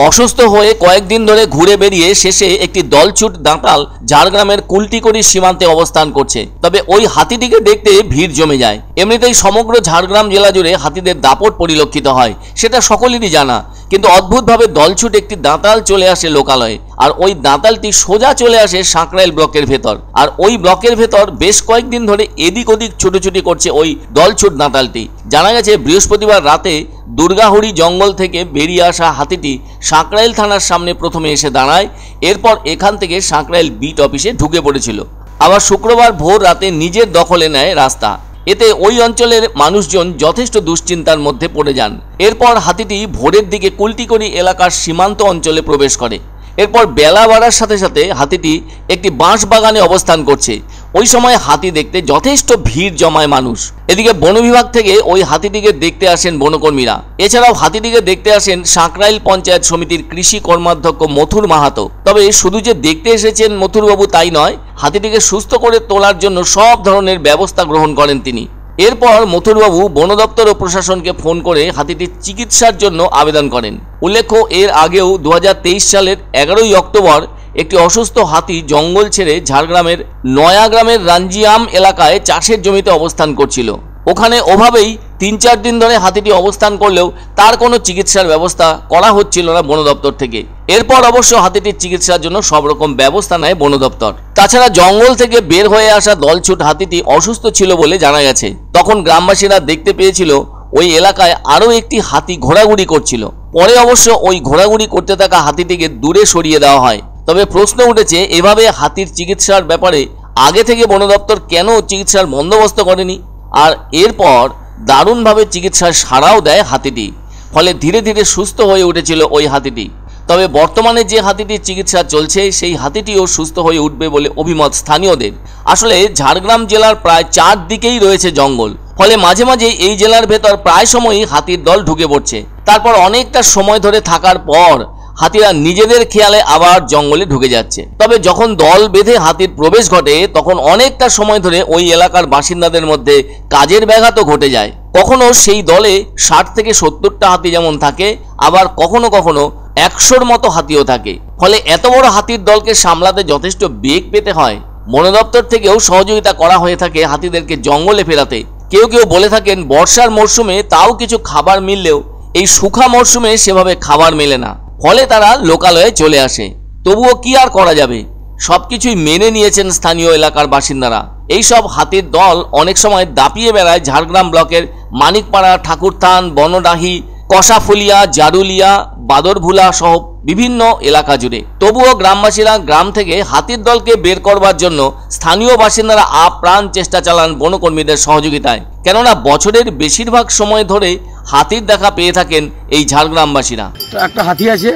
অসুস্থ হয়ে কয়েকদিন ধরে ঘুরে বেরিয়ে শেষে একটি দলছুট দাঁতাল ঝাড়গ্রামের কুলটিকড়ি সীমান্তে অবস্থান করছে। তবে ওই হাতিটিকে দেখতে ভিড় জমে যায়। এমনিতেই সমগ্র ঝাড়গ্রাম জেলা জুড়ে হাতিদের দাপট পরিলক্ষিত হয়, সেটা সকলেরই জানা। কিন্তু অদ্ভুতভাবে দলছুট একটি দাঁতাল চলে আসে লোকালয়ে, আর ওই দাঁতালটি সোজা চলে আসে সাঁকরাইল ব্লকের ভেতর। আর ওই ব্লকের ভেতর বেশ কয়েকদিন ধরে এদিক ওদিক ছুটোছুটি করছে ওই দলছুট দাঁতালটি। জানা গেছে বৃহস্পতিবার রাতে দুর্গাহুড়ি জঙ্গল থেকে বেরিয়ে আসা হাতিটি সাঁকরাইল থানার সামনে প্রথমে এসে দাঁড়ায়, এরপর এখান থেকে সাঁকরাইল বিট অফিসে ঢুকে পড়েছিল। আবার শুক্রবার ভোর রাতে নিজের দখলে নেয় রাস্তা। এতে ওই অঞ্চলের মানুষজন যথেষ্ট দুশ্চিন্তার মধ্যে পড়ে যান। এরপর হাতিটি ভোরের দিকে কুলটিকড়ি এলাকার সীমান্ত অঞ্চলে প্রবেশ করে। এরপর বেলা বাড়ার সাথে সাথে হাতিটি একটি বাঁশ বাগানে অবস্থান করছে। ওই সময় হাতি দেখতে যথেষ্ট ভিড় জমায় মানুষ। এদিকে বন বিভাগ থেকে ওই হাতিটিকে দেখতে আসেন বনকর্মীরা। এছাড়াও হাতিটিকে দেখতে আসেন সাঁকরাইল পঞ্চায়েত সমিতির কৃষি কর্মাধ্যক্ষ মথুর মাহাতো। তবে শুধু যে দেখতে এসেছেন মথুরবাবু তাই নয়, হাতিটিকে সুস্থ করে তোলার জন্য সব ধরনের ব্যবস্থা গ্রহণ করেন তিনি। এরপর মথুরবাবু বন দপ্তর ও প্রশাসনকে ফোন করে হাতিটির চিকিৎসার জন্য আবেদন করেন। উল্লেখ্য, এর আগেও 2023 সালের 11ই অক্টোবর একটি অসুস্থ হাতি জঙ্গল ছেড়ে ঝাড়গ্রামের নয়াগ্রামের রাঞ্জিয়াম এলাকায় চাষের জমিতে অবস্থান করছিল। ওখানে ওভাবেই 3-4 দিন ধরে হাতিটি অবস্থান করলেও তার কোনো চিকিৎসার ব্যবস্থা করা হচ্ছিল না বন দপ্তর থেকে। এরপর অবশ্য হাতিটির চিকিৎসার জন্য সব রকম ব্যবস্থা নেয় বন দপ্তর। তাছাড়া জঙ্গল থেকে বের হয়ে আসা দলছুট হাতিটি অসুস্থ ছিল বলে জানা গেছে। তখন গ্রামবাসীরা দেখতে পেয়েছিল ওই এলাকায় আরও একটি হাতি ঘোরাঘুরি করছিল। পরে অবশ্য ওই ঘোরাঘুরি করতে থাকা হাতিটিকে দূরে সরিয়ে দেওয়া হয়। তবে প্রশ্ন উঠেছে, এভাবে হাতির চিকিৎসার ব্যাপারে আগে থেকে বন দপ্তর কেন চিকিৎসার বন্দোবস্ত করেনি? আর এরপর দারুণভাবে চিকিৎসার সাড়াও দেয় হাতিটি, ফলে ধীরে ধীরে সুস্থ হয়ে উঠেছিল ওই হাতিটি। তবে বর্তমানে যে হাতিটির চিকিৎসা চলছে সেই হাতিটিও সুস্থ হয়ে উঠবে বলে অভিমত স্থানীয়দের। আসলে ঝাড়গ্রাম জেলার প্রায় 4 দিকেই রয়েছে জঙ্গল, ফলে মাঝে মাঝে এই জেলার ভেতর প্রায় সময়ই হাতির দল ঢুকে পড়ছে। তারপর অনেকটা সময় ধরে থাকার পর হাতিরা নিজেদের খেয়ালে আবার জঙ্গলে ঢুকে যাচ্ছে। তবে যখন দল বেঁধে হাতির প্রবেশ ঘটে তখন অনেকটা সময় ধরে ওই এলাকার বাসিন্দাদের মধ্যে কাজের ব্যাঘাতও ঘটে যায়। কখনো সেই দলে 60 থেকে 70টা হাতি যেমন থাকে, আবার কখনো কখনো 100-র মতো হাতিও থাকে। ফলে এত বড় হাতির দলকে সামলাতে যথেষ্ট বেগ পেতে হয়। বন দপ্তর থেকেও সহযোগিতা করা হয়ে থাকে হাতিদেরকে জঙ্গলে ফেরাতে। কেউ কেউ বলে থাকেন বর্ষার মরশুমে তাও কিছু খাবার মিললেও এই শুখা মরশুমে সেভাবে খাবার মেলে না, ফলে তারা লোকালয়ে চলে আসে। তবুও কি আর করা যাবে, সবকিছুই মেনে নিয়েছেন স্থানীয় এলাকার বাসিন্দারা। এই সব হাতির দল অনেক সময় দাপিয়ে বেড়ায় ঝাড়গ্রাম ব্লকের মানিকপাড়া, ঠাকুরথান, বনডাহি, কষাফুলিয়া, জারুলিয়া, বাদরভুলা সহ বিভিন্ন এলাকা জুড়ে। তবুও গ্রামবাসীরা গ্রাম থেকে হাতির দলকে বের করবার জন্য স্থানীয় বাসিন্দারা আপ্রাণ চেষ্টা চালান বনকর্মীদের সহযোগিতায়। কেননা বছরের বেশিরভাগ সময় ধরে হাতির দেখা পেয়ে থাকেন এই ঝাড়গ্রামবাসীরা। একটা হাতি আছে,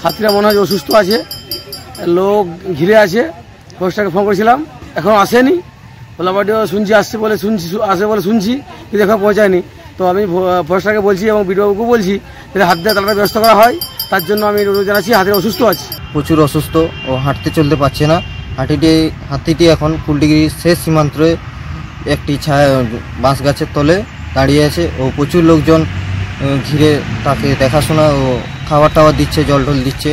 হাতিরা মনে হয় অসুস্থ আছে, লোক ঘিরে আছে। ফরেস্টারকে ফোন করেছিলাম, এখন আসেনি। ওলাবাড়িও শুনছি আসছে বলে আসে বলে শুনছি, কিন্তু এখন পৌঁছায়নি। তো আমি ফরেস্টারকে বলছি এবং বিডিওকে বলছি যে হাত দিয়ে তাড়াতাড়ি ব্যবস্থা করা হয়। তার জন্য আমি জানাচ্ছি হাতিরা অসুস্থ আছে, প্রচুর অসুস্থ ও হাঁটতে চলতে পারছে না। হাতিটি এখন কুলটিগিরি শেষ সীমান্তে একটি ছায়া বাঁশ গাছের তলে দাঁড়িয়ে আছে ও প্রচুর লোকজন ঘিরে তাকে দেখাশোনা ও খাবার টাবার দিচ্ছে, জল টল দিচ্ছে।